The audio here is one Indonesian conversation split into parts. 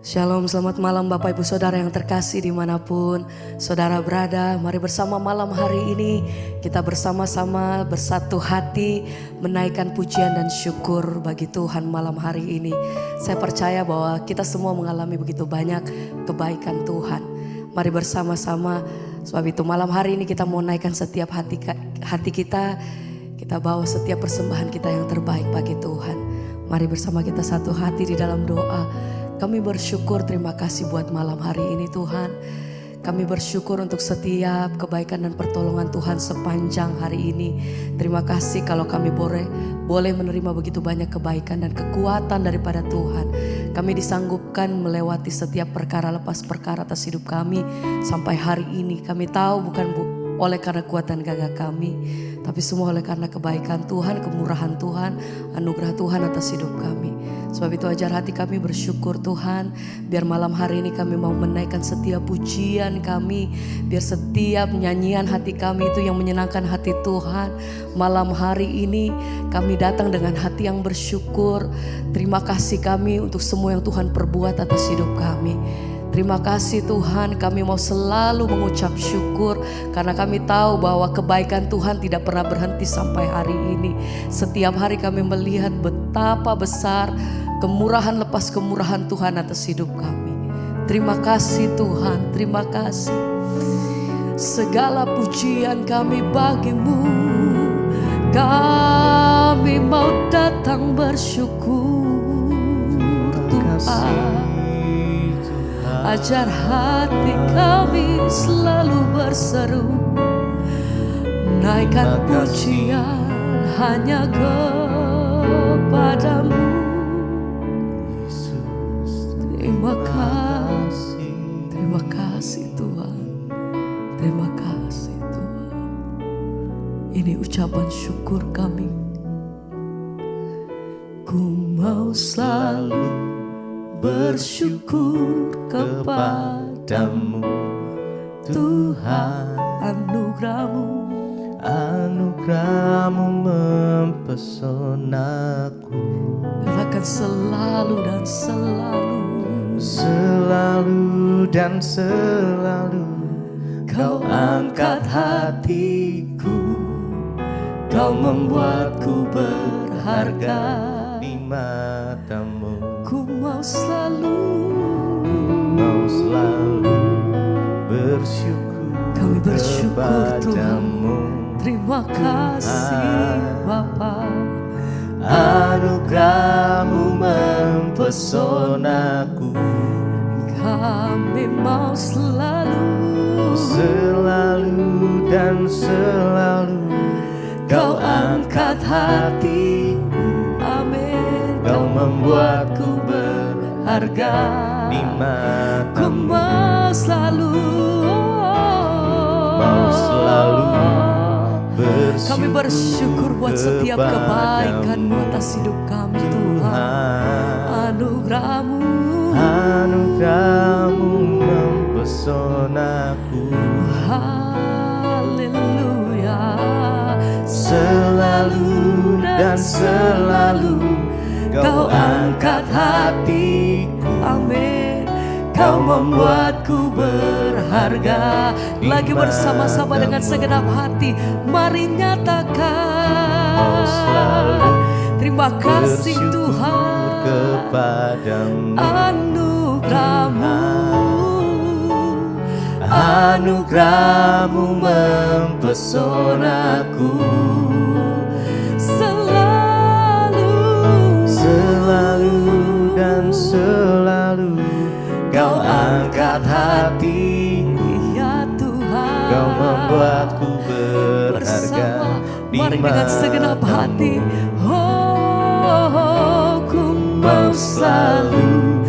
Shalom, selamat malam Bapak Ibu Saudara yang terkasih dimanapun Saudara berada. Mari bersama malam hari ini kita bersama-sama bersatu hati menaikkan pujian dan syukur bagi Tuhan malam hari ini. Saya percaya bahwa kita semua mengalami begitu banyak kebaikan Tuhan. Mari bersama-sama, sebab itu malam hari ini kita mau naikkan setiap hati kita. Kita bawa setiap persembahan kita yang terbaik bagi Tuhan. Mari bersama kita satu hati di dalam doa. Kami bersyukur, terima kasih buat malam hari ini Tuhan. Kami bersyukur untuk setiap kebaikan dan pertolongan Tuhan sepanjang hari ini. Terima kasih kalau kami boleh menerima begitu banyak kebaikan dan kekuatan daripada Tuhan. Kami disanggupkan melewati setiap perkara lepas perkara atas hidup kami sampai hari ini. Kami tahu bukan oleh karena kuat dan gagah kami, tapi semua oleh karena kebaikan Tuhan, kemurahan Tuhan, anugerah Tuhan atas hidup kami. Sebab itu ajar hati kami bersyukur Tuhan. Biar malam hari ini kami mau menaikkan setiap pujian kami. Biar setiap nyanyian hati kami itu yang menyenangkan hati Tuhan. Malam hari ini kami datang dengan hati yang bersyukur. Terima kasih kami untuk semua yang Tuhan perbuat atas hidup kami. Terima kasih Tuhan, kami mau selalu mengucap syukur karena kami tahu bahwa kebaikan Tuhan tidak pernah berhenti sampai hari ini. Setiap hari kami melihat betapa besar kemurahan lepas kemurahan Tuhan atas hidup kami. Terima kasih Tuhan, terima kasih. Segala pujian kami bagimu, kami mau datang bersyukur Tuhan. Ajar hati kami selalu berseru, naikkan pujian hanya kepadamu. Terima kasih Tuhan, terima kasih Tuhan. Ini ucapan syukur kami. Ku mau selalu bersyukur kepadamu Tuhan. Anugerahmu mempesonaku. Akan selalu dan selalu Kau angkat hatiku. Kau membuatku berharga di matamu. Ku mau selalu bersyukur. Kami bersyukur Tuhan. Terima kasih Bapa. Anugerahmu mempesonaku. Kami mau selalu dan selalu Kau angkat hatiku. Amin. Kau membuatku berharga di matamu. Ku mau selalu bersyukur. Kami bersyukur buat setiap kebaikan-Mu atas hidup kami Tuhan. Anugerahmu mempesonaku. Haleluya. Selalu dan selalu Kau angkat hatiku. Amin. Kau membuatku berharga. Lagi bersama-sama dengan segenap hati, mari nyatakan terima kasih Tuhan kepadamu. Anugerahmu mempesonaku. Selalu dan selalu Kau angkat hatiku. Ya Tuhan. Kau membuatku berharga di mari dengan segenap hati. Ku mau selalu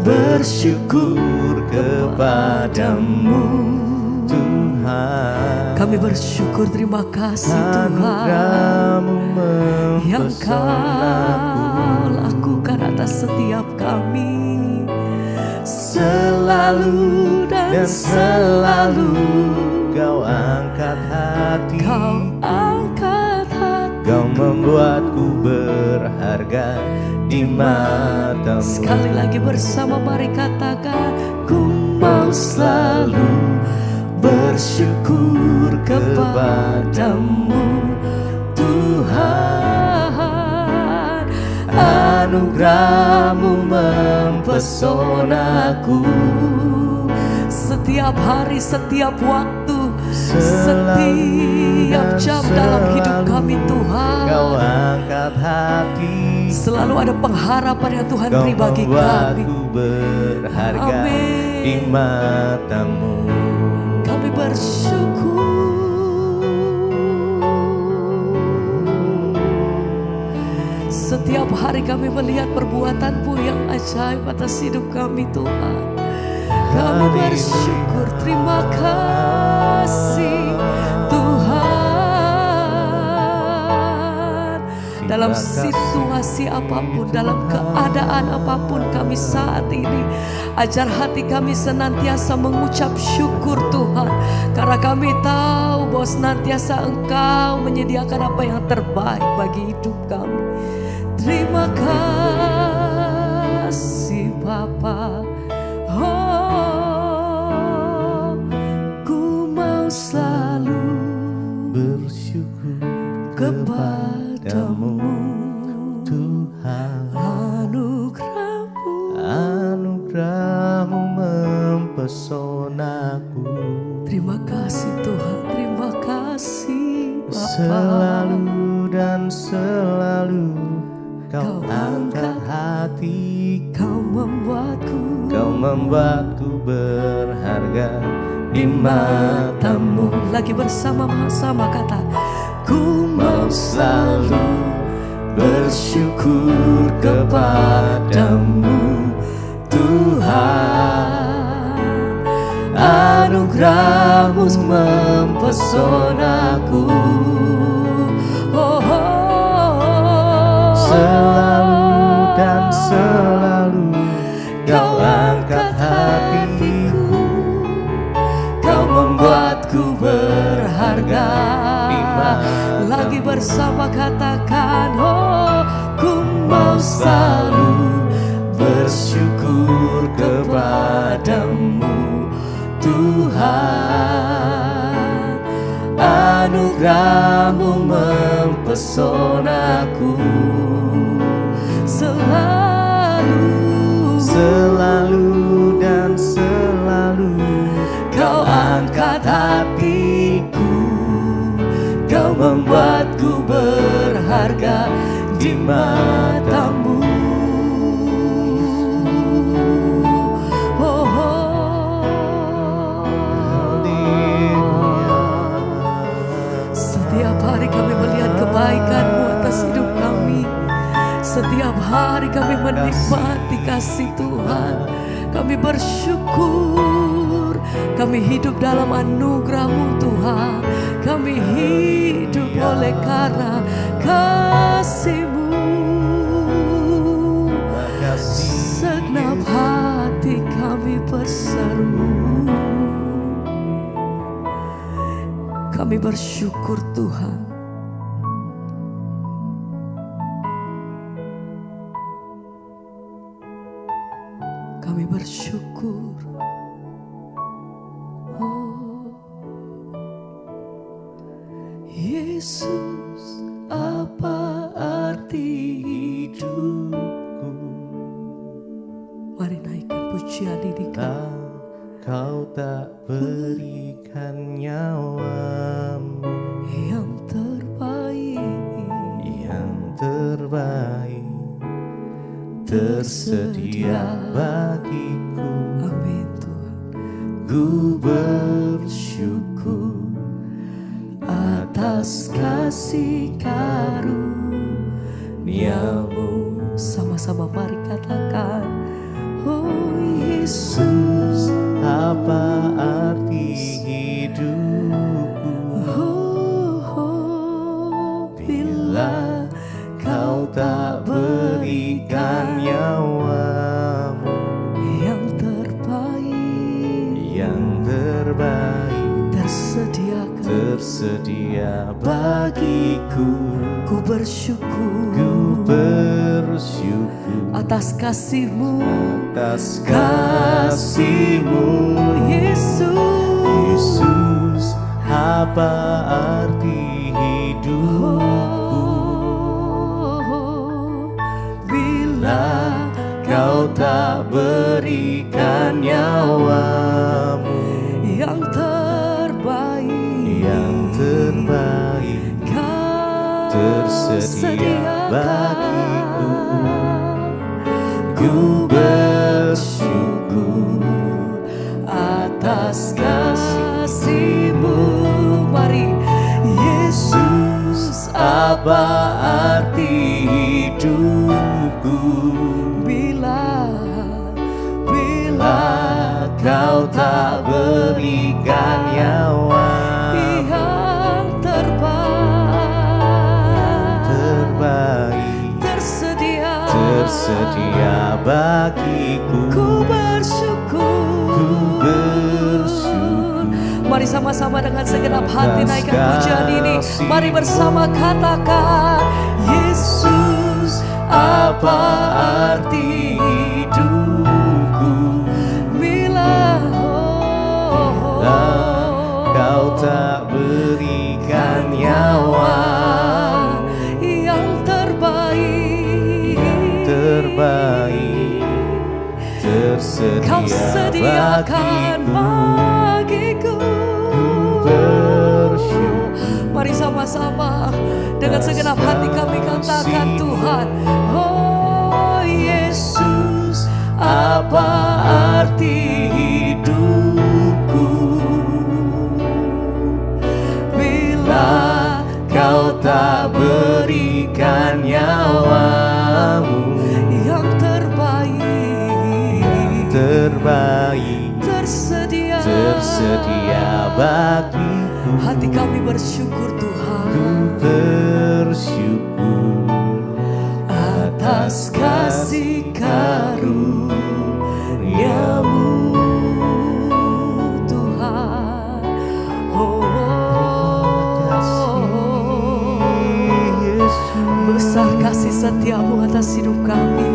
bersyukur kepadamu Tuhan. Kami bersyukur, terima kasih Tuhan yang Kau lakukan atas setiap kami. Selalu dan selalu Kau angkat hati. Kau membuatku berharga di matamu. Sekali lagi bersama mari katakan, ku mau selalu bersyukur kepadamu Tuhan. Anugerah-Mu mempesonaku setiap hari, setiap waktu, setiap jam dalam hidup kami Tuhan. Kau angkat hati, selalu ada pengharapan yang Tuhan Kau beri bagi kami. membuatku berharga Amin. di matamu. Kami bersyukur. Setiap hari kami melihat perbuatan-Mu yang ajaib atas hidup kami Tuhan. Kami bersyukur, terima kasih Tuhan. Dalam situasi apapun, dalam keadaan apapun kami saat ini, ajar hati kami senantiasa mengucap syukur Tuhan. Karena kami tahu bahwa senantiasa Engkau menyediakan apa yang terbaik bagi hidup kami. Terima kasih Bapa. Oh, ku mau selalu Bersyukur kepadamu Tuhan. Anugerah-Mu mempesonaku. Terima kasih Tuhan, terima kasih Bapa. Selalu dan selalu Kau angkat hati, Kau membuatku berharga di matamu. Lagi bersama-sama kata, ku Mau selalu bersyukur kepadamu Tuhan. Anugerah-Mu mempesonaku. Selalu dan selalu Kau angkat hatiku, Kau membuatku berharga di matamu. lagi bersama katakan, oh, ku mau selalu bersyukur kepadamu Tuhan. Anugerah-Mu mempesonaku. Selalu dan selalu Kau angkat hatiku, Kau membuatku berharga di matamu. Setiap hari kami melihat kebaikan-Mu atas hidup kami. Setiap hari kami menikmati kasih Tuhan. Kami bersyukur. Kami hidup dalam anugerah-Mu Tuhan. Kami hidup oleh karena kasih-Mu. Segenap hati kami berseru. Kami bersyukur Tuhan. Kami bersyukur. Oh, Yesus, apa arti hidupku? Mari naikkan pujian ini kami. Kau tak berikan nyawamu Yang terbaik tersedia bagiku. Amin Tuhan. Ku bersyukur Atas kasih karunia-Mu. Sama-sama mari katakan, oh Yesus, apa arti hidupku bila Kau tak berikan nyawamu yang terbaik tersedia bagiku. Ku bersyukur, Ku bersyukur atas kasih-Mu, atas kasih-Mu, Yesus, apa arti hidupku bila Kau tak berikan nyawamu yang terbaik Kau tersedia bagiku. Ku bersyukur atas kasih-Mu. Mari, Yesus, apa arti hidupku bila Kau tak berikan nyawa yang terbaik tersedia bagiku. Ku bersyukur. Mari sama-sama dengan segenap hati naikkan pujian ini. Mari bersama katakan, Yesus, apa arti hidupku bila Kau tak berikan nyawa yang terbaik Kau tersedia sediakan bagiku. bagiku. Bersyukur Mari sama-sama dengan segenap hati kami katakan, Tuhan, oh Yesus, apa arti hidupku bila Kau tak berikan nyawamu yang terbaik tersedia bagiku. hati kami bersyukur, Tuhan, Ku bersyukur atas kasih karunia-Mu, Tuhan. Besar kasih setia-Mu atas hidup kami.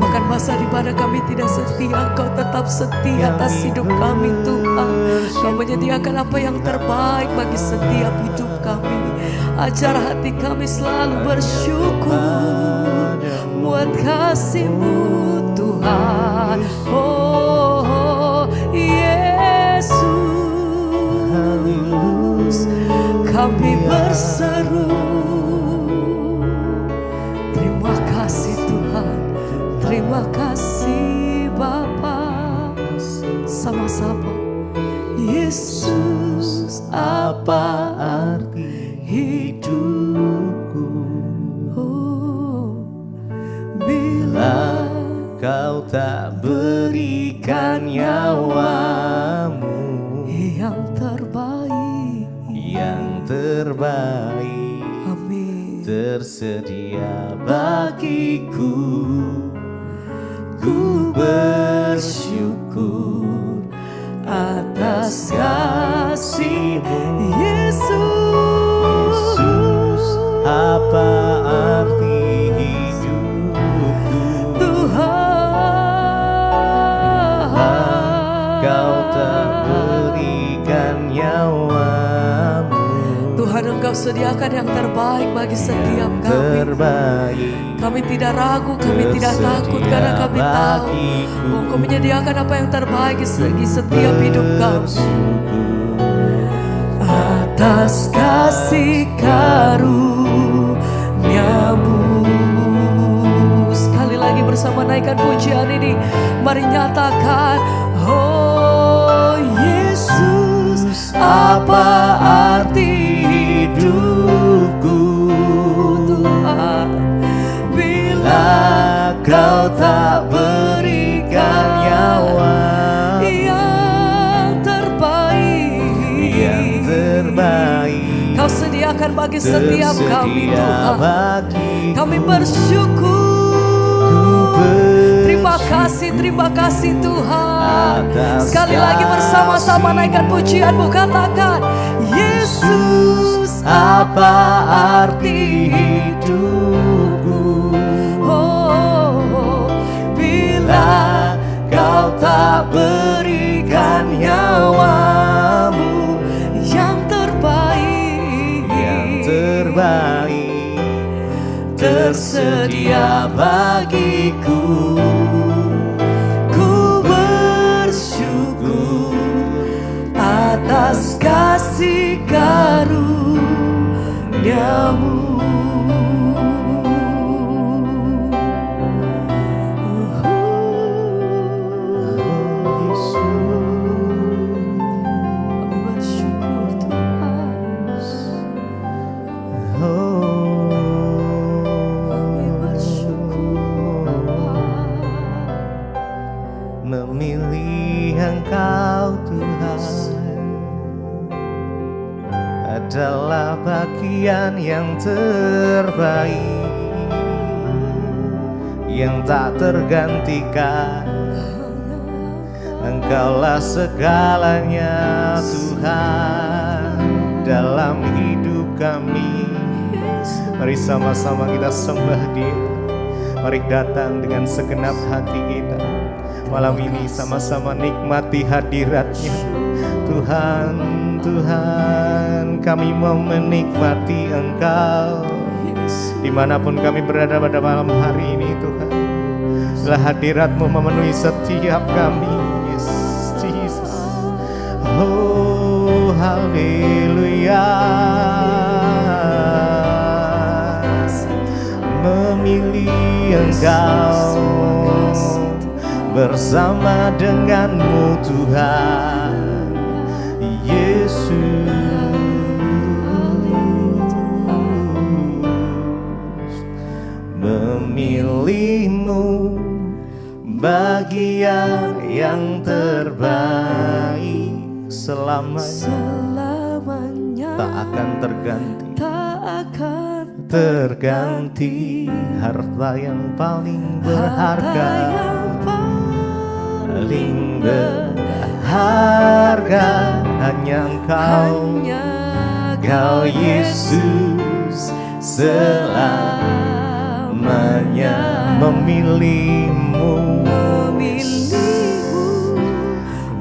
Bahkan masa di mana kami tidak setia, Kau tetap setia atas hidup kami, Tuhan. Kau menyediakan apa yang terbaik bagi setiap hidup kami. Ajar hati kami selalu bersyukur buat kasih-Mu, Tuhan. Oh Yesus, kami berseru, terima kasih Tuhan, terima kasih Bapa. Sama-sama, Yesus, apa arti hidupku bila Kau tak berikan nyawamu yang terbaik amin tersedia bagiku. Ku bersyukur atas kasih-Mu, Yesus, apa arti hidupku Tuhan. Kau tak berikan nyawamu Tuhan, Engkau sediakan yang terbaik bagi setiap kami. terbaik Kami tidak ragu, kami tidak takut, karena kami tahu Engkau menyediakan apa yang terbaik bagi setiap hidup kami. Atas kasih karunia-Mu. Sekali lagi bersama naikkan pujian ini, mari nyatakan, oh Yesus, apa arti hidupku Tuhan bila Kau tak berikan nyawa yang terbaik Kau sediakan bagi setiap kami, Tuhan. Kami bersyukur. Terima kasih Tuhan. Sekali lagi bersama-sama naikkan pujian-Mu, katakan, Yesus, apa arti hidupku sedia bagiku. Ku bersyukur atas kasih karunia-Mu. Memilih Engkau Tuhan adalah bagian yang terbaik, yang tak tergantikan. Engkaulah segalanya Tuhan dalam hidup kami. Mari sama-sama kita sembah Dia. Mari datang dengan segenap hati kita. Malam ini sama-sama nikmati hadirat-Nya. Tuhan, Tuhan, kami mau menikmati Engkau dimanapun kami berada pada malam hari ini. Tuhan, biarlah hadirat-Mu memenuhi setiap kami. Yes, Jesus. Oh, haleluya. Memilih Engkau bersama denganmu Tuhan Yesus. Memilihmu bagian yang terbaik selamanya, tak akan terganti harta yang paling berharga, paling berharga hanya Engkau Yesus selamanya. Memilihmu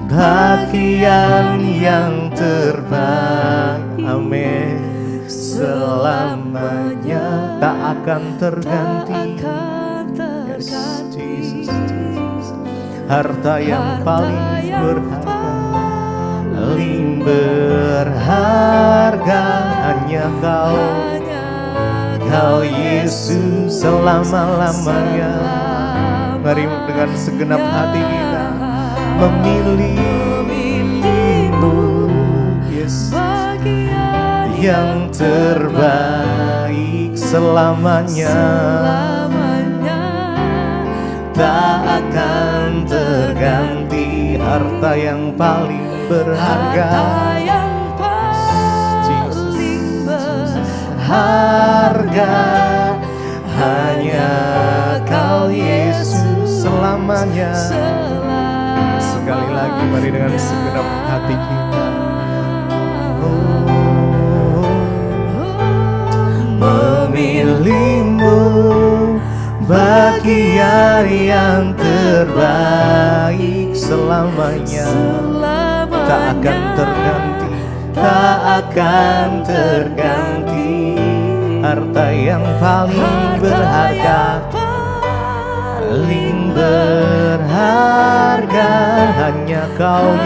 bagian yang terbaik, amin, selamanya tak akan terganti. Yes, Jesus. Harta yang paling berharga hanya Kau Yesus selama-lamanya. Mari dengan segenap hati kita memilihmu, Yesus, yang terbaik selamanya, tak akan terganti. Harta yang paling berharga, harga hanya Kau Yesus selamanya. Sekali lagi mari dengan segenap hati kita memilihmu bagian yang terbaik selamanya, tak akan terganti, tak akan terganti. Harta yang paling berharga, paling berharga hanya Kau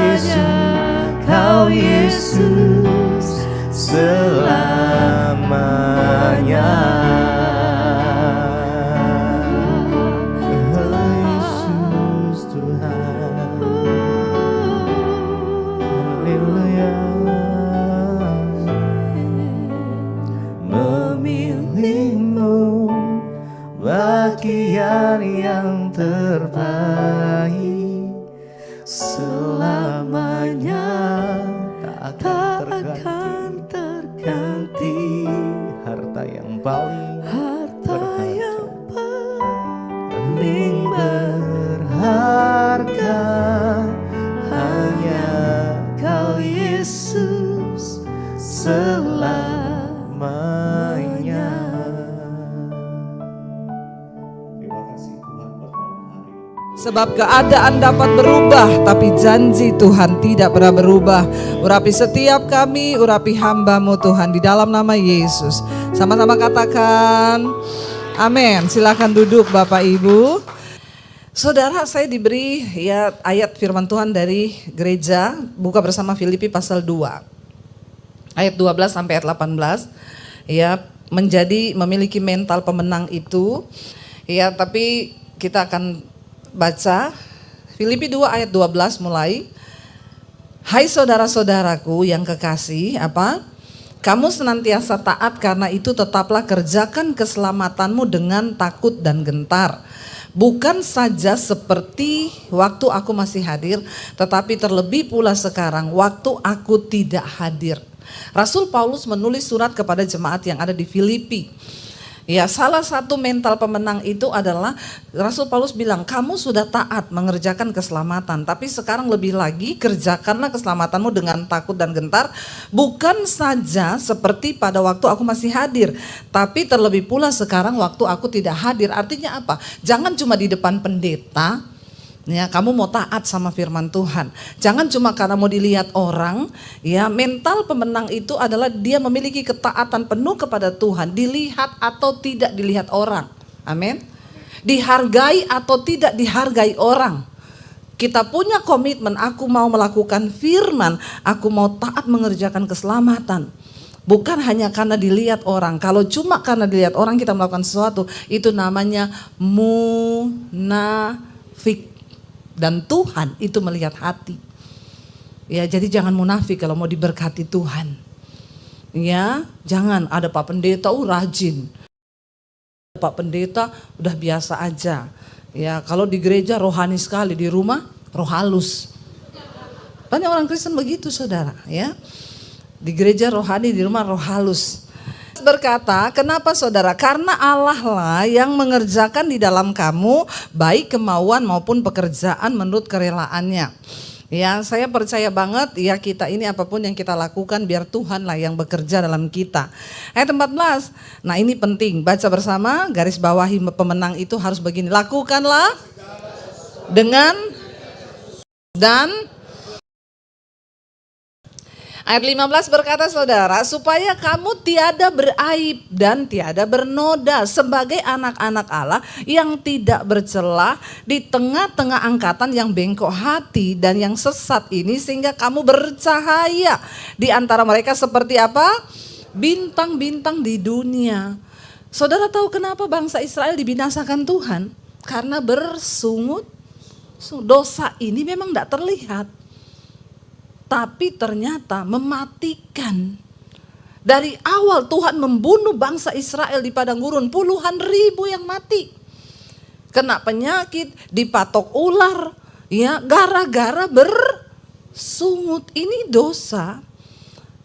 Yesus selamanya. Yesus Tuhan, haleluya. Memilihmu bagian yang terbaik selamanya, tak akan terganti. Harta yang paling berharga hanya Kau Yesus selamanya. Terima kasih Tuhan buat malam hari. Sebab keadaan dapat berubah, tapi janji Tuhan tidak pernah berubah. Urapi setiap kami, urapi hamba-Mu Tuhan, di dalam nama Yesus. Sama-sama katakan, Amin. Silakan duduk Bapak Ibu. Saudara, saya diberi ya ayat firman Tuhan dari gereja, buka bersama Filipi pasal 2. Ayat 12 sampai ayat 18. Ya, memiliki mental pemenang itu. Ya, tapi kita akan baca Filipi 2 ayat 12 mulai. Hai saudara-saudaraku yang kekasih, apa? Kamu senantiasa taat, karena itu tetaplah kerjakan keselamatanmu dengan takut dan gentar. Bukan saja seperti waktu aku masih hadir, tetapi terlebih pula sekarang waktu aku tidak hadir. Rasul Paulus menulis surat kepada jemaat yang ada di Filipi. Ya, salah satu mental pemenang itu adalah Rasul Paulus bilang, kamu sudah taat mengerjakan keselamatan, tapi sekarang lebih lagi kerjakanlah keselamatanmu dengan takut dan gentar, bukan saja seperti pada waktu aku masih hadir, tapi terlebih pula sekarang waktu aku tidak hadir. Artinya apa? Jangan cuma di depan pendeta, ya, kamu mau taat sama firman Tuhan. Jangan cuma karena mau dilihat orang. Ya, mental pemenang itu adalah dia memiliki ketaatan penuh kepada Tuhan, dilihat atau tidak dilihat orang. Amin. Dihargai atau tidak dihargai orang. Kita punya komitmen, aku mau melakukan firman, aku mau taat mengerjakan keselamatan. Bukan hanya karena dilihat orang. Kalau cuma karena dilihat orang kita melakukan sesuatu, itu namanya munafik. Dan Tuhan itu melihat hati. Ya, jadi jangan munafik kalau mau diberkati Tuhan. Ya, jangan ada Pak Pendeta rajin. Pak Pendeta udah biasa aja. Ya, kalau di gereja rohani sekali, di rumah roh halus. Banyak orang Kristen begitu, Saudara, ya. Di gereja rohani, di rumah roh halus. Berkata, kenapa saudara? Karena Allah lah yang mengerjakan di dalam kamu baik kemauan maupun pekerjaan menurut kerelaannya. Ya, saya percaya banget ya, kita ini apapun yang kita lakukan biar Tuhan lah yang bekerja dalam kita. Ayat 14. Nah, ini penting, baca bersama, garis bawahi pemenang itu harus begini. Lakukanlah dengan dan ayat 15 berkata saudara, supaya kamu tiada beraib dan tiada bernoda sebagai anak-anak Allah yang tidak bercelah di tengah-tengah angkatan yang bengkok hati dan yang sesat ini, sehingga kamu bercahaya di antara mereka seperti apa? Bintang-bintang di dunia. Saudara tahu kenapa bangsa Israel dibinasakan Tuhan? Karena bersungut. Dosa ini memang tidak terlihat, tapi ternyata mematikan. Dari awal Tuhan membunuh bangsa Israel di padang gurun, puluhan ribu yang mati. Kena penyakit, dipatok ular, ya, gara-gara bersungut. Ini dosa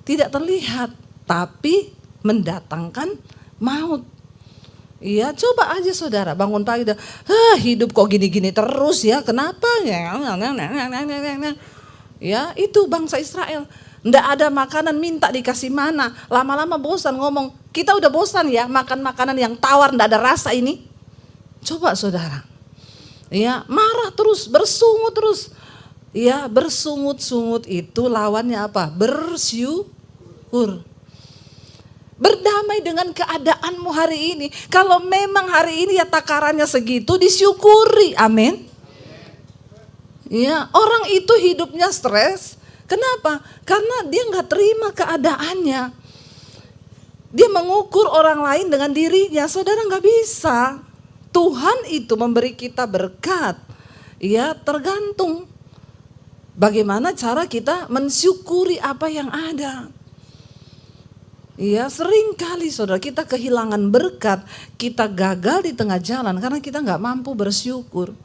tidak terlihat, tapi mendatangkan maut. Iya, coba aja saudara bangun pagi, hidup kok gini-gini terus ya, kenapa? Ya, itu bangsa Israel. Nggak ada makanan, minta dikasih mana. Lama-lama bosan ngomong, kita udah bosan ya makan makanan yang tawar, nggak ada rasa ini. Coba saudara, ya, marah terus, bersungut terus. Ya, bersungut-sungut itu lawannya apa? Bersyukur. Berdamai dengan keadaanmu hari ini. Kalau memang hari ini ya takarannya segitu, disyukuri. Amin. Ya, orang itu hidupnya stres. Kenapa? Karena dia nggak terima keadaannya. Dia mengukur orang lain dengan dirinya. Saudara, nggak bisa. Tuhan itu memberi kita berkat. Ya, tergantung bagaimana cara kita mensyukuri apa yang ada. Iya, sering kali saudara kita kehilangan berkat, kita gagal di tengah jalan karena kita nggak mampu bersyukur.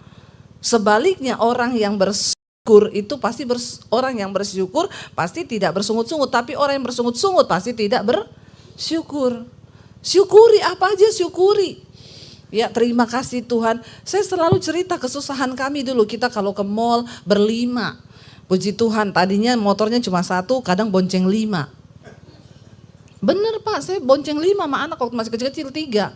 Sebaliknya orang yang bersyukur itu pasti orang yang bersyukur pasti tidak bersungut-sungut, tapi orang yang bersungut-sungut pasti tidak bersyukur. Syukuri apa aja, syukuri. Ya, terima kasih Tuhan. Saya selalu cerita kesusahan kami dulu, kita kalau ke mall berlima. Puji Tuhan, tadinya motornya cuma satu, kadang bonceng 5. Bener Pak, saya bonceng 5 sama anak waktu masih kecil-kecil 3.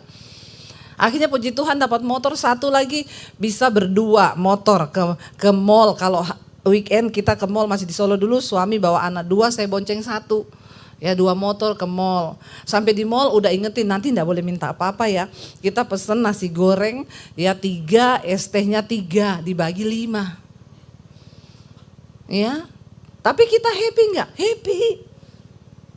Akhirnya puji Tuhan dapat motor satu lagi, bisa berdua motor ke mall. Kalau weekend kita ke mall, masih di Solo dulu, suami bawa anak 2, saya bonceng 1. Ya 2 motor ke mall. Sampai di mall udah ingetin nanti enggak boleh minta apa-apa ya. Kita pesen nasi goreng ya 3, es tehnya 3, dibagi 5. Ya. Tapi kita happy enggak? Happy.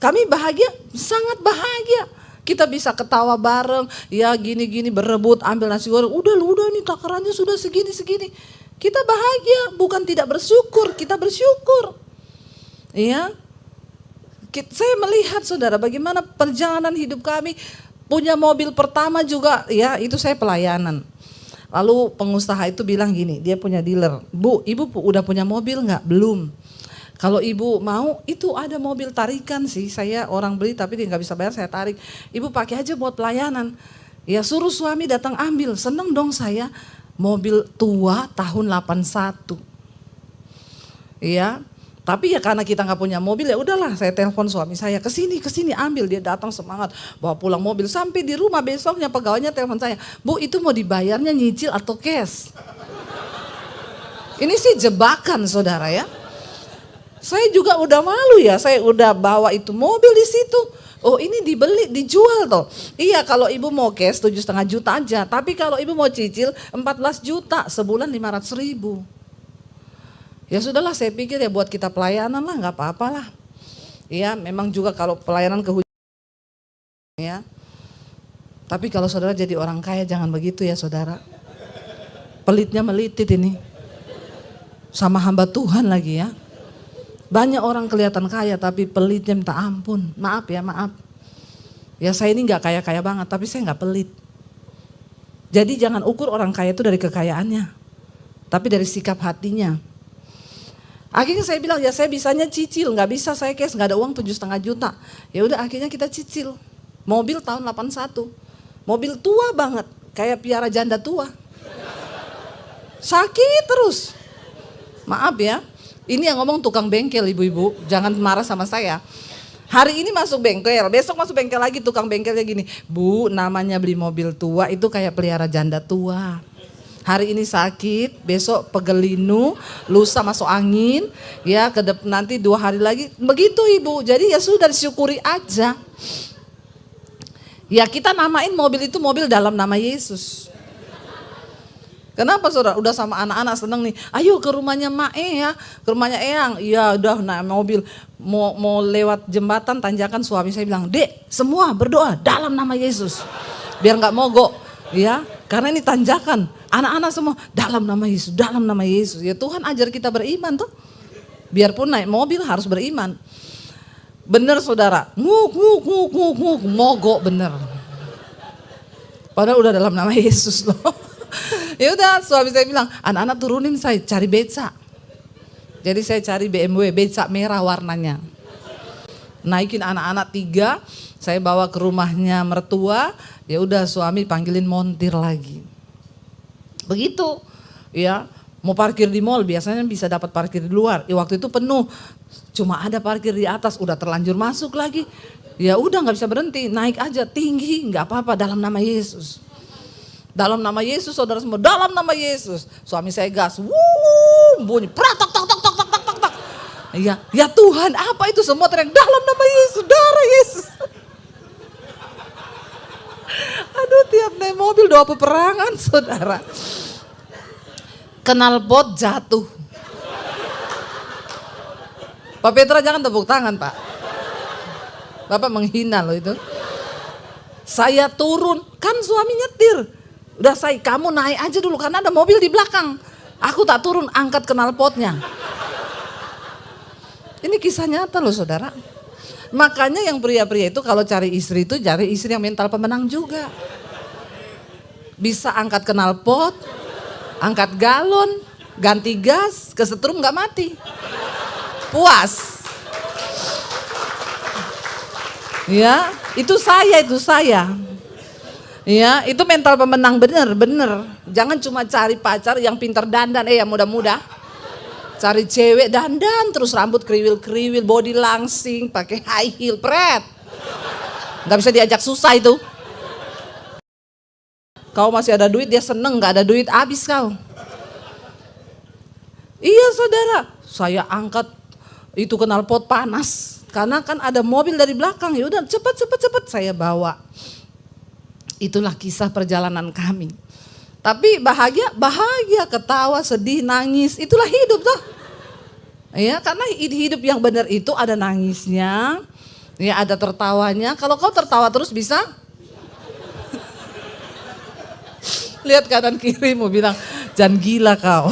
Kami bahagia, sangat bahagia. Kita bisa ketawa bareng, ya gini-gini berebut ambil nasi goreng. Udah ini takarannya sudah segini-segini. Kita bahagia, bukan tidak bersyukur, kita bersyukur. Ya. Saya melihat saudara bagaimana perjalanan hidup kami. Punya mobil pertama juga, ya itu saya pelayanan. Lalu pengusaha itu bilang gini, dia punya dealer. Bu, ibu udah punya mobil enggak? Belum. Kalau ibu mau, itu ada mobil tarikan sih. Saya orang beli tapi dia nggak bisa bayar, saya tarik. Ibu pakai aja buat pelayanan. Ya suruh suami datang ambil. Seneng dong saya. Mobil tua tahun 81. Ya, tapi ya karena kita nggak punya mobil ya udahlah. Saya telepon suami saya kesini ambil. Dia datang semangat bawa pulang mobil. Sampai di rumah besoknya pegawainya telepon saya. Bu, itu mau dibayarnya nyicil atau cash? Ini sih jebakan saudara ya. Saya juga udah malu ya, saya udah bawa itu mobil di situ. Oh ini dibeli, dijual toh. Iya kalau ibu mau cash 7,5 juta aja. Tapi kalau ibu mau cicil 14 juta, sebulan 500.000. Ya sudahlah saya pikir ya buat kita pelayanan lah, gak apa-apa lah. Ya memang juga kalau pelayanan kehujanan ya. Tapi kalau saudara jadi orang kaya jangan begitu ya saudara. Pelitnya melitit ini. Sama hamba Tuhan lagi ya. Banyak orang kelihatan kaya tapi pelitnya minta ampun. Maaf ya, maaf. Ya saya ini gak kaya-kaya banget tapi saya gak pelit. Jadi jangan ukur orang kaya itu dari kekayaannya. Tapi dari sikap hatinya. Akhirnya saya bilang ya saya bisanya cicil. Gak bisa saya cash, gak ada uang 7,5 juta. Ya udah akhirnya kita cicil. Mobil tahun 81. Mobil tua banget. Kayak piara janda tua. Sakit terus. Maaf ya. Ini yang ngomong tukang bengkel ibu-ibu, jangan marah sama saya. Hari ini masuk bengkel, besok masuk bengkel lagi tukang bengkelnya gini. Bu, namanya beli mobil tua itu kayak pelihara janda tua. Hari ini sakit, besok pegelinu, lusa masuk angin, ya nanti 2 hari lagi. Begitu ibu, jadi ya sudah disyukuri aja. Ya kita namain mobil itu mobil dalam nama Yesus. Kenapa saudara? Udah sama anak-anak seneng nih. Ayo ke rumahnya Mae ya, ke rumahnya Eyang. Iya udah naik mobil. Mau lewat jembatan tanjakan suami saya bilang, Dek semua berdoa dalam nama Yesus. Biar gak mogok. Ya, karena ini tanjakan. Anak-anak semua dalam nama Yesus, dalam nama Yesus. Ya Tuhan ajar kita beriman tuh. Biarpun naik mobil harus beriman. Bener saudara, nguk, mogok bener. Padahal udah dalam nama Yesus loh. Ya udah suami saya bilang, anak-anak turunin saya cari beca. Jadi saya cari BMW beca merah warnanya. Naikin anak-anak 3, saya bawa ke rumahnya mertua. Ya udah suami panggilin montir lagi. Begitu ya, mau parkir di mall biasanya bisa dapat parkir di luar. Ya, waktu itu penuh, cuma ada parkir di atas, udah terlanjur masuk lagi. Ya udah nggak bisa berhenti, naik aja tinggi, nggak apa-apa dalam nama Yesus. Dalam nama Yesus saudara semua, dalam nama Yesus. Suami saya gas, bunyi, pratak, tak. Ya Tuhan apa itu semua teriak, dalam nama Yesus, darah Yesus. Aduh tiap naik mobil doa peperangan saudara. Knalpot jatuh. Pak Petra jangan tepuk tangan Pak. Bapak menghina loh itu. Saya turun, kan suami nyetir. Udah saya, kamu naik aja dulu karena ada mobil di belakang. Aku tak turun, angkat knalpotnya. Ini kisah nyata loh saudara. Makanya yang pria-pria itu kalau cari istri itu cari istri yang mental pemenang juga. Bisa angkat knalpot, angkat galon, ganti gas, kesetrum gak mati. Puas. Ya, itu saya. Ya, itu mental pemenang bener. Jangan cuma cari pacar yang pintar dandan, yang muda-muda. Cari cewek dandan terus rambut kriwil-kriwil, body langsing, pakai high heel, pret. Gak bisa diajak susah itu. Kau masih ada duit, dia seneng, gak ada duit, habis kau. Iya saudara, saya angkat itu knalpot panas. Karena kan ada mobil dari belakang, ya udah cepat saya bawa. Itulah kisah perjalanan kami. Tapi bahagia, ketawa, sedih, nangis, itulah hidup toh. Ya, karena hidup yang benar itu ada nangisnya, ya ada tertawanya. Kalau kau tertawa terus bisa lihat kanan kiri mau bilang, jangan gila kau.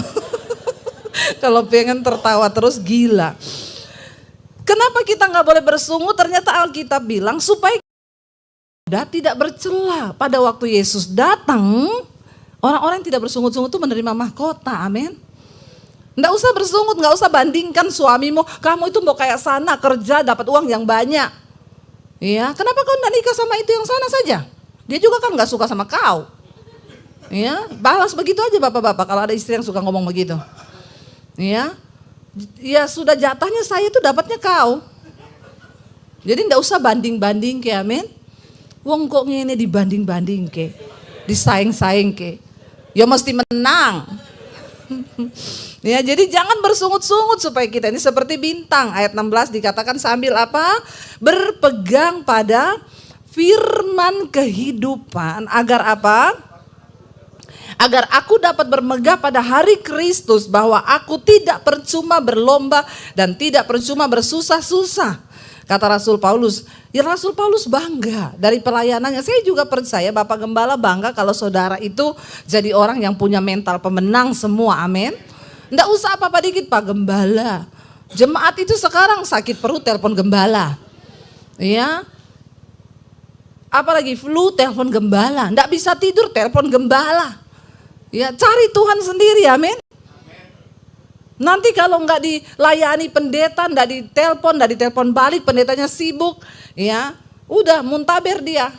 Kalau pengen tertawa terus gila. Kenapa kita nggak boleh bersungut? Ternyata Alkitab bilang supaya kita tidak bercela. Pada waktu Yesus datang, orang-orang yang tidak bersungut-sungut itu menerima mahkota, amin. Nggak usah bersungut, nggak usah bandingkan suamimu. Kamu itu mau kayak sana kerja dapat uang yang banyak. Ya, kenapa kau nggak nikah sama itu yang sana saja? Dia juga kan nggak suka sama kau. Ya, balas begitu aja bapak-bapak kalau ada istri yang suka ngomong begitu. Ya sudah jatahnya saya itu dapatnya kau. Jadi nggak usah banding-banding ke, amin. Wong kok ngene dibanding-banding ke, disaing-saing ke, ya mesti menang. Ya, jadi jangan bersungut-sungut supaya kita ini seperti bintang. Ayat 16 dikatakan sambil apa? Berpegang pada firman kehidupan agar apa? Agar aku dapat bermegah pada hari Kristus bahwa aku tidak percuma berlomba dan tidak percuma bersusah-susah. Kata Rasul Paulus, ya Rasul Paulus bangga dari pelayanannya. Saya juga percaya Bapak Gembala bangga kalau saudara itu jadi orang yang punya mental pemenang semua, amin. Nggak usah apa-apa dikit Pak Gembala. Jemaat itu sekarang sakit perut telepon Gembala. Ya. Apalagi flu telepon Gembala, nggak bisa tidur telepon Gembala. Ya, cari Tuhan sendiri, amin. Nanti kalau nggak dilayani pendeta, nggak ditelepon balik, pendetanya sibuk, ya udah muntaber dia.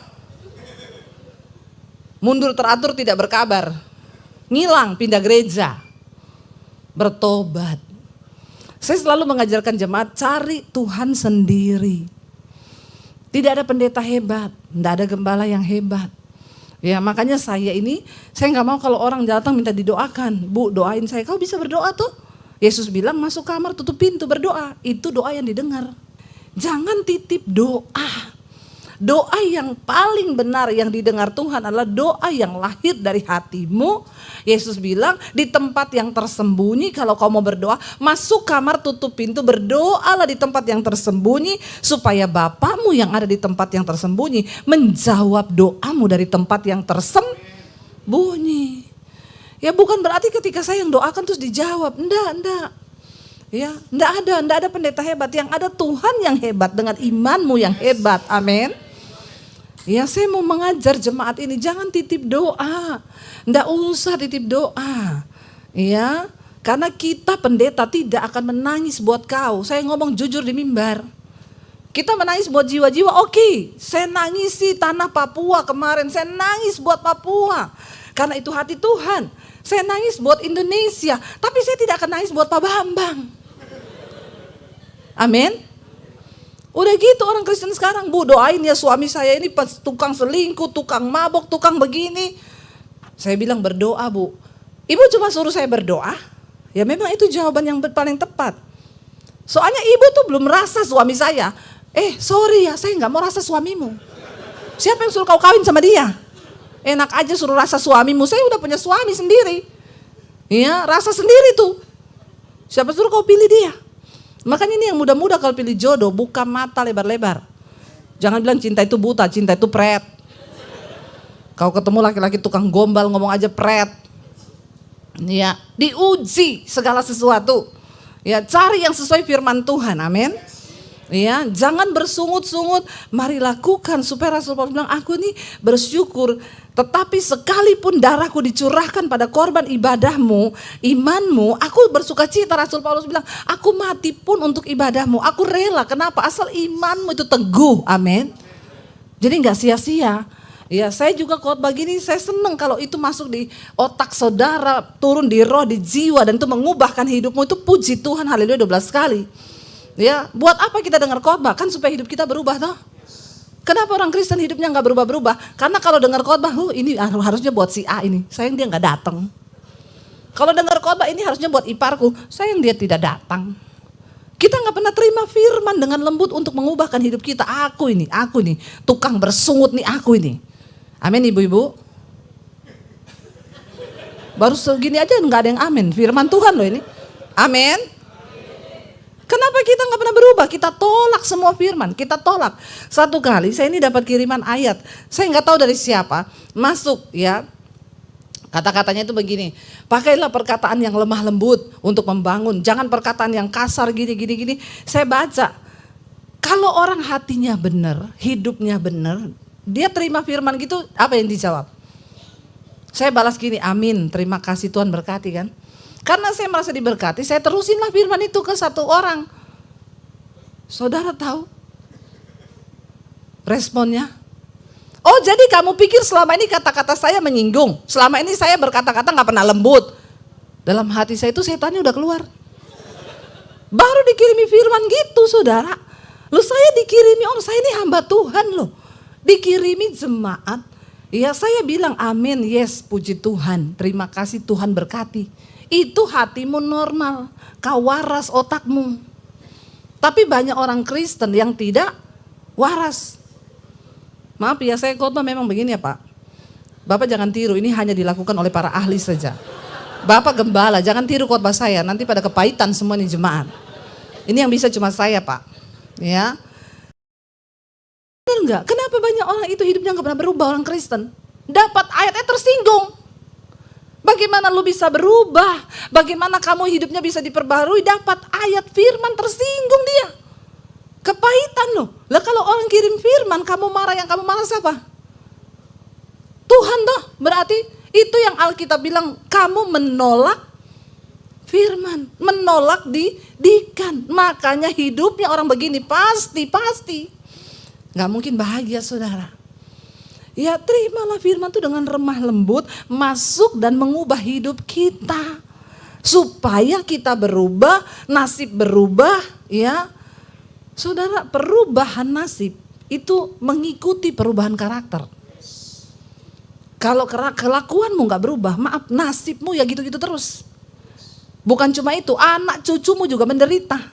Mundur teratur tidak berkabar, ngilang, pindah gereja, bertobat. Saya selalu mengajarkan jemaat cari Tuhan sendiri. Tidak ada pendeta hebat, tidak ada gembala yang hebat. Ya makanya saya nggak mau kalau orang datang minta didoakan. Bu doain saya, kau bisa berdoa tuh. Yesus bilang masuk kamar tutup pintu berdoa. Itu doa yang didengar. Jangan titip doa. Doa yang paling benar yang didengar Tuhan adalah doa yang lahir dari hatimu. Yesus bilang di tempat yang tersembunyi kalau kau mau berdoa, masuk kamar tutup pintu berdoalah di tempat yang tersembunyi supaya Bapamu yang ada di tempat yang tersembunyi menjawab doamu dari tempat yang tersembunyi. Ya bukan berarti ketika saya yang doakan terus dijawab, enggak. Ya, enggak ada pendeta hebat, yang ada Tuhan yang hebat dengan imanmu yang hebat. Amin. Ya saya mau mengajar jemaat ini jangan titip doa. Nggak usah titip doa. Ya, karena kita pendeta tidak akan menangis buat kau. Saya ngomong jujur di mimbar. Kita menangis buat jiwa-jiwa, oke. Saya nangisi tanah Papua kemarin, saya nangis buat Papua. Karena itu hati Tuhan. Saya nangis buat Indonesia, tapi saya tidak akan nangis buat Pak Bambang. Amin. Udah gitu orang Kristen sekarang, Bu doain ya suami saya ini tukang selingkuh, tukang mabok, tukang begini. Saya bilang berdoa Bu. Ibu cuma suruh saya berdoa. Ya memang itu jawaban yang paling tepat. Soalnya ibu tuh belum rasa suami saya. Sorry ya saya gak mau rasa suamimu. Siapa yang suruh kau kawin sama dia? Enak aja suruh rasa suamimu, saya udah punya suami sendiri. Ya rasa sendiri tuh. Siapa suruh kau pilih dia? Makanya ini yang muda-muda kalau pilih jodoh buka mata lebar-lebar. Jangan bilang cinta itu buta, cinta itu pret. Kau ketemu laki-laki tukang gombal ngomong aja pret. Ya, diuji segala sesuatu. Ya, cari yang sesuai firman Tuhan. Amin. Ya, jangan bersungut-sungut, mari lakukan supaya Rasul Paulus bilang aku nih bersyukur tetapi sekalipun darahku dicurahkan pada korban ibadahmu, imanmu, aku bersuka cita. Rasul Paulus bilang aku mati pun untuk ibadahmu, aku rela. Kenapa? Asal imanmu itu teguh, amin. Jadi gak sia-sia. Ya saya juga khotbah gini, saya senang kalau itu masuk di otak saudara, turun di roh, di jiwa dan itu mengubahkan hidupmu. Itu puji Tuhan, haleluya 12 kali. Ya, buat apa kita dengar khotbah? Kan supaya hidup kita berubah toh. Kenapa orang Kristen hidupnya nggak berubah-berubah? Karena kalau dengar khotbah, ini harusnya buat si A ini, sayang dia nggak datang. Kalau dengar khotbah ini harusnya buat iparku, sayang dia tidak datang. Kita nggak pernah terima firman dengan lembut untuk mengubahkan hidup kita. Aku ini, tukang bersungut nih aku ini. Amin ibu-ibu. Baru segini aja nggak ada yang amin. Firman Tuhan loh ini. Amin. Kenapa kita nggak pernah berubah? Kita tolak semua firman, kita tolak. Satu kali saya ini dapat kiriman ayat, saya nggak tahu dari siapa, masuk ya. Kata-katanya itu begini, pakailah perkataan yang lemah lembut untuk membangun, jangan perkataan yang kasar gini. Saya baca, kalau orang hatinya benar, hidupnya benar, dia terima firman gitu, apa yang dijawab? Saya balas gini, amin, terima kasih Tuhan berkati kan. Karena saya merasa diberkati, saya terusinlah firman itu ke satu orang. Saudara tahu responnya? Oh jadi kamu pikir selama ini kata-kata saya menyinggung. Selama ini saya berkata-kata gak pernah lembut. Dalam hati saya itu setannya udah keluar. Baru dikirimi firman gitu saudara. Loh saya dikirimi orang, saya ini hamba Tuhan loh. Dikirimi jemaat. Ya saya bilang amin, yes puji Tuhan. Terima kasih Tuhan berkati. Itu hatimu normal, kau waras otakmu. Tapi banyak orang Kristen yang tidak waras. Maaf ya saya khotbah memang begini ya Pak. Bapak jangan tiru, ini hanya dilakukan oleh para ahli saja. Bapak gembala, jangan tiru khotbah saya, nanti pada kepahitan semua nih jemaat. Ini yang bisa cuma saya Pak. Ya. Benar enggak? Kenapa banyak orang itu hidupnya gak pernah berubah orang Kristen? Dapat ayatnya tersinggung. Bagaimana lu bisa berubah? Bagaimana kamu hidupnya bisa diperbarui? Dapat ayat firman tersinggung dia. Kepahitan loh. Lah kalau orang kirim firman kamu marah, yang kamu marah siapa? Tuhan toh. Berarti itu yang Alkitab bilang kamu menolak firman. Menolak didikan. Makanya hidupnya orang begini pasti. Gak mungkin bahagia saudara. Ya terimalah firman itu dengan remah lembut, masuk dan mengubah hidup kita. Supaya kita berubah, nasib berubah ya. Saudara, perubahan nasib itu mengikuti perubahan karakter. Kalau kelakuanmu gak berubah, maaf nasibmu ya gitu-gitu terus. Bukan cuma itu, anak cucumu juga menderita.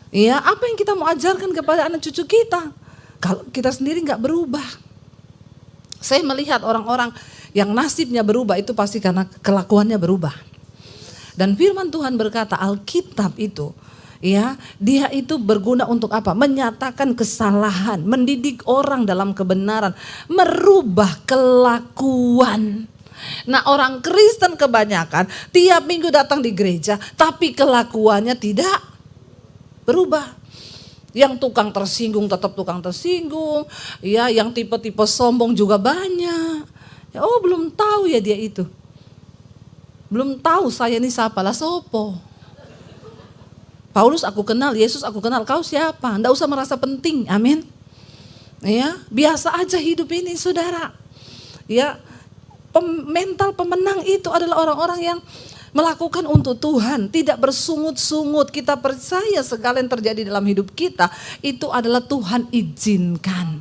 Ya, apa yang kita mau ajarkan kepada anak cucu kita? Kalau kita sendiri gak berubah. Saya melihat orang-orang yang nasibnya berubah itu pasti karena kelakuannya berubah. Dan firman Tuhan berkata Alkitab itu ya, dia itu berguna untuk apa? Menyatakan kesalahan, mendidik orang dalam kebenaran, merubah kelakuan. Nah, orang Kristen kebanyakan tiap minggu datang di gereja tapi kelakuannya tidak berubah. Yang tukang tersinggung tetap tukang tersinggung, ya yang tipe-tipe sombong juga banyak. Ya, oh belum tahu ya dia itu. Belum tahu saya ini siapa lah sopo. Paulus aku kenal, Yesus aku kenal, kau siapa? Nggak usah merasa penting, amin. Ya, biasa aja hidup ini saudara. Ya, mental pemenang itu adalah orang-orang yang melakukan untuk Tuhan, tidak bersungut-sungut. Kita percaya segala yang terjadi dalam hidup kita itu adalah Tuhan izinkan.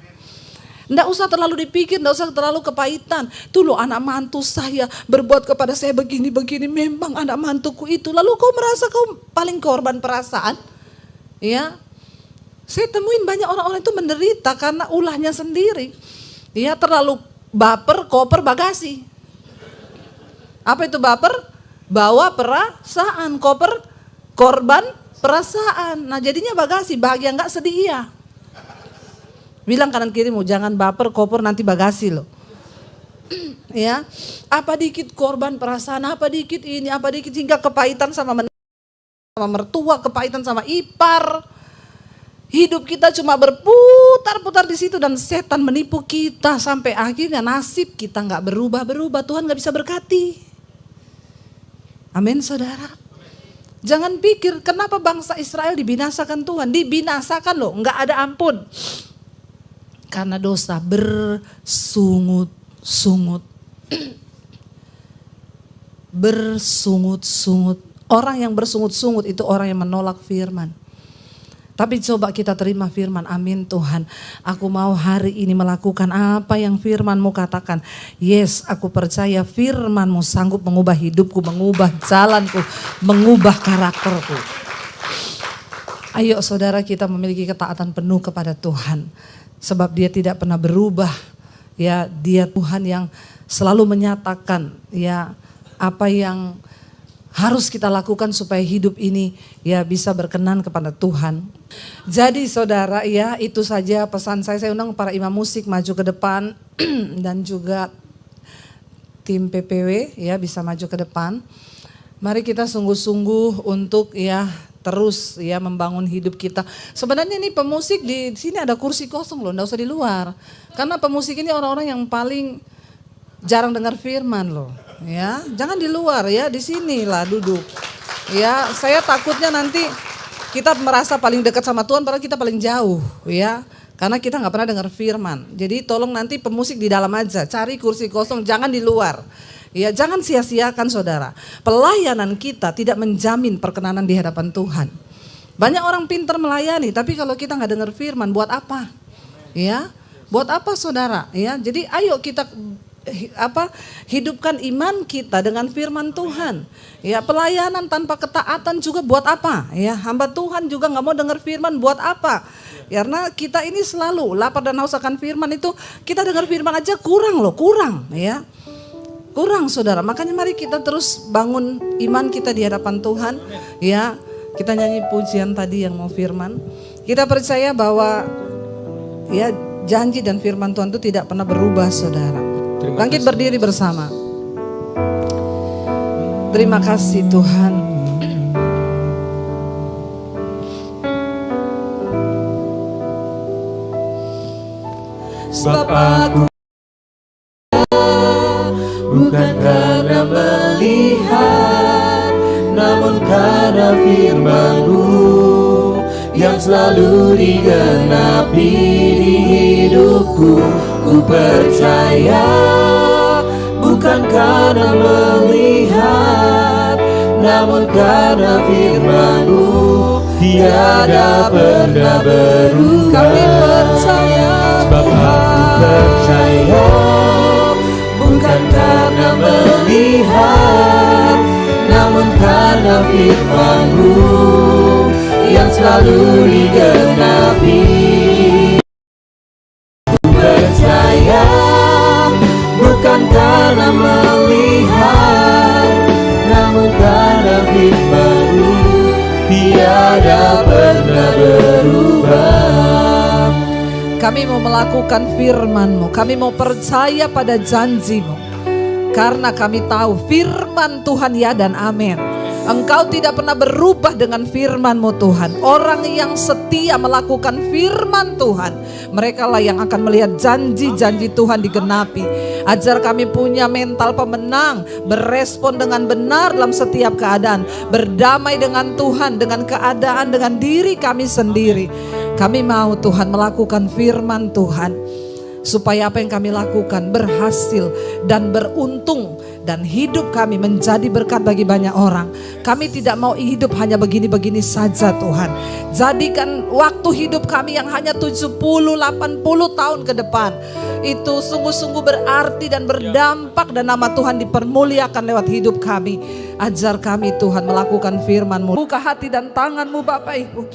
Nggak usah terlalu dipikir, nggak usah terlalu kepahitan. Tuh loh anak mantu saya berbuat kepada saya begini-begini, memang anak mantuku itu. Lalu kau merasa kau paling korban perasaan? Ya, saya temuin banyak orang-orang itu menderita karena ulahnya sendiri. Ya, terlalu baper, koper, bagasi. Apa itu baper? Bawa perasaan, koper, korban, perasaan. Nah jadinya bagasi, bahagia enggak, sedih iya. Bilang kanan kirimu, jangan baper, koper, nanti bagasi loh. Ya, apa dikit korban perasaan, apa dikit ini, apa dikit hingga kepahitan sama mertua, kepahitan sama ipar. Hidup kita cuma berputar-putar di situ dan setan menipu kita sampai akhirnya nasib kita enggak berubah-berubah. Tuhan enggak bisa berkati. Amin saudara. Jangan pikir kenapa bangsa Israel dibinasakan Tuhan. Dibinasakan loh, enggak ada ampun. Karena dosa bersungut-sungut. Bersungut-sungut. Orang yang bersungut-sungut itu orang yang menolak firman. Tapi coba kita terima firman, amin Tuhan. Aku mau hari ini melakukan apa yang firman-Mu katakan. Yes, aku percaya firman-Mu sanggup mengubah hidupku, mengubah jalanku, mengubah karakterku. Ayo saudara, kita memiliki ketaatan penuh kepada Tuhan. Sebab Dia tidak pernah berubah. Ya, Dia Tuhan yang selalu menyatakan ya apa yang harus kita lakukan supaya hidup ini ya bisa berkenan kepada Tuhan. Jadi saudara, ya itu saja pesan saya. Saya undang para imam musik maju ke depan dan juga tim PPW ya bisa maju ke depan. Mari kita sungguh-sungguh untuk ya terus ya membangun hidup kita. Sebenarnya nih pemusik di sini ada kursi kosong loh, enggak usah di luar. Karena pemusik ini orang-orang yang paling jarang dengar firman loh. Ya, jangan di luar ya, di sinilah duduk. Ya, saya takutnya nanti kita merasa paling dekat sama Tuhan padahal kita paling jauh ya. Karena kita nggak pernah dengar firman. Jadi tolong nanti pemusik di dalam aja, cari kursi kosong, jangan di luar. Ya, jangan sia-siakan saudara. Pelayanan kita tidak menjamin perkenanan di hadapan Tuhan. Banyak orang pintar melayani, tapi kalau kita nggak dengar firman, buat apa? Ya, buat apa saudara? Ya, jadi ayo kita hidupkan iman kita dengan firman Tuhan. Ya, pelayanan tanpa ketaatan juga buat apa? Ya, hamba Tuhan juga nggak mau dengar firman, buat apa? Karena kita ini selalu lapar dan haus akan firman itu, kita dengar firman aja kurang loh, kurang ya. Kurang saudara, makanya mari kita terus bangun iman kita di hadapan Tuhan. Ya, kita nyanyi pujian tadi yang mau firman. Kita percaya bahwa ya janji dan firman Tuhan itu tidak pernah berubah saudara. Bangkit berdiri bersama. Terima kasih Tuhan. Sebab aku bukan karena melihat, namun karena firman-Mu yang selalu digenapi di hidupku. Ku percaya bukan karena melihat, namun karena firman-Mu tiada pernah berubah. Kami percaya, sebab aku percaya bukan karena melihat, namun karena firman-Mu yang selalu digenapi. Ku percaya bukan karena melihat, namun karena firman-Mu tiada pernah berubah. kami mau melakukan firman-Mu, kami mau percaya pada janji-Mu. Karena kami tahu firman Tuhan ya dan amin. Engkau tidak pernah berubah dengan firman-Mu Tuhan. Orang yang setia melakukan firman Tuhan, mereka lah yang akan melihat janji-janji Tuhan digenapi. Ajar kami punya mental pemenang, berespon dengan benar dalam setiap keadaan, berdamai dengan Tuhan, dengan keadaan, dengan diri kami sendiri. Kami mau Tuhan melakukan firman Tuhan, supaya apa yang kami lakukan berhasil dan beruntung, dan hidup kami menjadi berkat bagi banyak orang. Kami tidak mau hidup hanya begini-begini saja Tuhan. Jadikan waktu hidup kami yang hanya 70-80 tahun ke depan itu sungguh-sungguh berarti dan berdampak, dan nama Tuhan dipermuliakan lewat hidup kami. Ajar kami Tuhan melakukan firman-Mu. Buka hati dan tangan-Mu Bapak Ibu.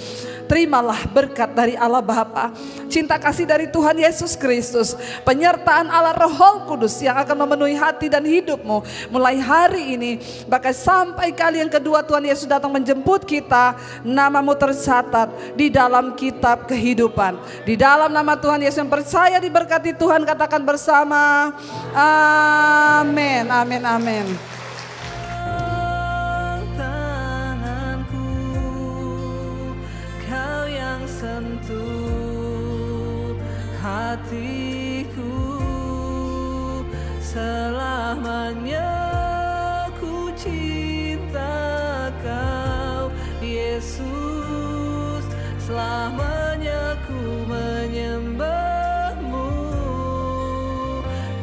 Terimalah berkat dari Allah Bapa, cinta kasih dari Tuhan Yesus Kristus, penyertaan Allah Roh Kudus yang akan memenuhi hati dan hidupmu mulai hari ini, bahkan sampai kali yang kedua Tuhan Yesus datang menjemput kita. Namamu tercatat di dalam kitab kehidupan. Di dalam nama Tuhan Yesus yang percaya diberkati Tuhan, katakan bersama amin, amin, amin. Hatiku selamanya ku cinta Kau Yesus, selamanya ku menyembah-Mu.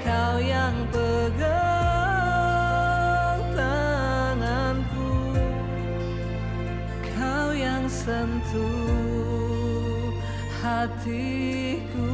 Kau yang pegang tanganku, Kau yang sentuh hatiku.